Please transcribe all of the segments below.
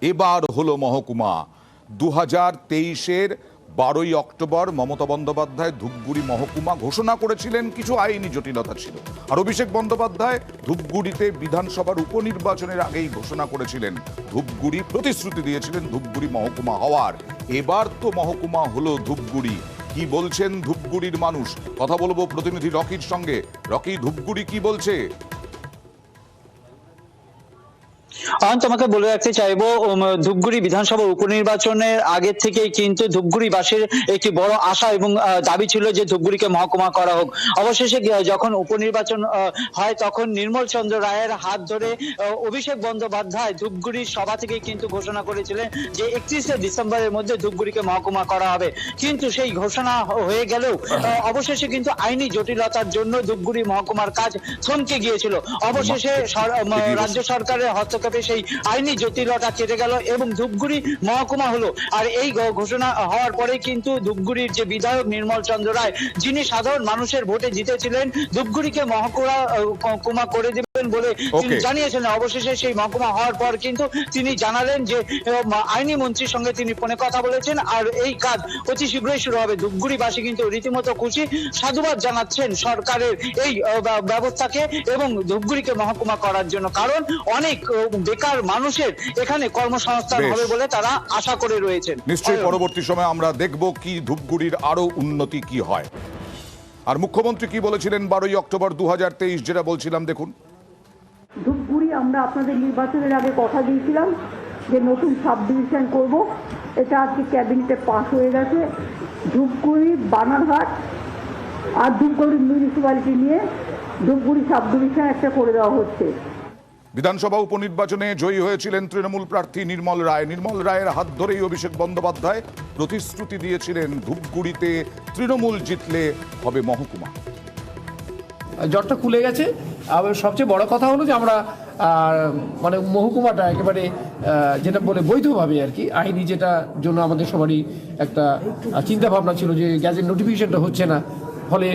এবার হলো মহকুমা। 2023-এর 12ই অক্টোবর মমতা বন্দ্যোপাধ্যায় ধূপগুড়ি মহকুমা ঘোষণা করেছিলেন। কিছু আইনি জটিলতা ছিল, আর অভিষেক বন্দ্যোপাধ্যায় ধূপগুড়িতে বিধানসভার উপনির্বাচনের আগেই ঘোষণা করেছিলেন, ধূপগুড়ি প্রতিশ্রুতি দিয়েছিলেন ধূপগুড়ি মহকুমা হওয়ার। এবার তো মহকুমা হলো ধূপগুড়ি। কি বলছেন ধূপগুড়ির মানুষ? কথা বলবো প্রতিনিধি রকির সঙ্গে। রকি, ধূপগুড়ি কি বলছে? তোমাকে বলে রাখতে চাইবো, ধূপগুড়ি বিধানসভা উপনির্বাচনের আগের থেকেই কিন্তু ধূপগুড়িবাসীর একটি বড় আশা এবং দাবি ছিল যে ধূপগুড়িকে মহকুমা করা হোক। অবশেষে যখন উপনির্বাচন হয় তখন নির্মল চন্দ্র রায়ের হাত ধরে অভিষেক বন্দ্যোপাধ্যায় ধূপগুড়ির সভা থেকে কিন্তু ঘোষণা করেছিলেন যে 31শে ডিসেম্বরের মধ্যে ধূপগুড়িকে মহকুমা করা হবে। কিন্তু সেই ঘোষণা হয়ে গেলেও অবশেষে কিন্তু আইনি জটিলতার জন্য ধূপগুড়ি মহকুমার কাজ থমকে গিয়েছিল। অবশেষে রাজ্য সরকারের হস্তক্ষেপে সেই আইনি জটিলতা কেটে গেল এবং ধূপগুড়ি মহকুমা হলো। আর এই ঘোষণা হওয়ার পরে কিন্তু ধূপগুড়ির যে বিধায়ক নির্মল চন্দ্র রায়, যিনি সাধারণ মানুষের ভোটে জিতেছিলেন, ধূপগুড়িকে মহকুমা করে দেবেন বলে তিনি জানিয়েছিলেন। অবশেষে সেই মহকুমা হওয়ার পর কিন্তু তিনি জানালেন যে আইনি মন্ত্রীর সঙ্গে তিনি ফোনে কথা বলেছেন আর এই কাজ অতি শীঘ্রই শুরু হবে। ধূপগুড়িবাসী কিন্তু রীতিমতো খুশি, সাধুবাদ জানাচ্ছেন সরকারের এই ব্যবস্থাকে এবং ধূপগুড়িকে মহকুমা করার জন্য, কারণ অনেক বেকার মানুষের এখানে কর্মসংস্থান হবে বলে তারা আশা করে রয়েছেন। নিশ্চয়ই পরবর্তী সময়ে আমরা দেখব কি ধূপগুড়ির আরো উন্নতি কি হয়। আর মুখ্যমন্ত্রী কি বলেছিলেন 12ই অক্টোবর 2023, যেটা বলছিলাম দেখুন। ধূপগুড়ি আমরা আপনাদের নির্বাচনের আগে কথা দিয়েছিলাম যে নতুন সাব ডিভিশন করব, এটা আজকে ক্যাবিনেটে পাস হয়ে গেছে। ধূপগুড়ি, বানারহাট আর ধূপগুড়ি মিউনিসিপ্যালিটি নিয়ে ধূপগুড়ি সাব ডিভিশন একটা করে দেওয়া হচ্ছে। বিধানসভা উপনির্বাচনে জয়ী হয়েছিলেন তৃণমূল প্রার্থী নির্মল রায়। নির্মল রায়ের হাত ধরেই অভিষেক বন্দ্যোপাধ্যায় প্রতিশ্রুতি দিয়েছিলেন ধূপগুড়িতে তৃণমূল জিতলে হবে মহকুমা। জটটা খুলে গেছে। আবার সবচেয়ে বড় কথা হলো যে আমরা মানে মহকুমাটা একেবারে যেটা বলে বৈধভাবে আর কি, আইনি যেটা জন্য আমাদের সবারই একটা চিন্তা ভাবনা ছিল যে গ্যাজেট নোটিফিকেশনটা হচ্ছে না, ফলে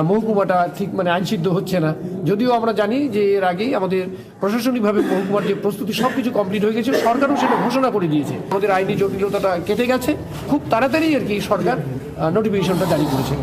মহকুমাটা ঠিক মানে আইনসিদ্ধ হচ্ছে না। যদিও আমরা জানি যে এর আগেই আমাদের প্রশাসনিকভাবে মহকুমার যে প্রস্তুতি সব কিছু কমপ্লিট হয়ে গেছে, সরকারও সেটা ঘোষণা করে দিয়েছে। আমাদের আইনি জটিলতাটা কেটে গেছে, খুব তাড়াতাড়ি আর কি সরকার নোটিফিকেশনটা জারি করেছে।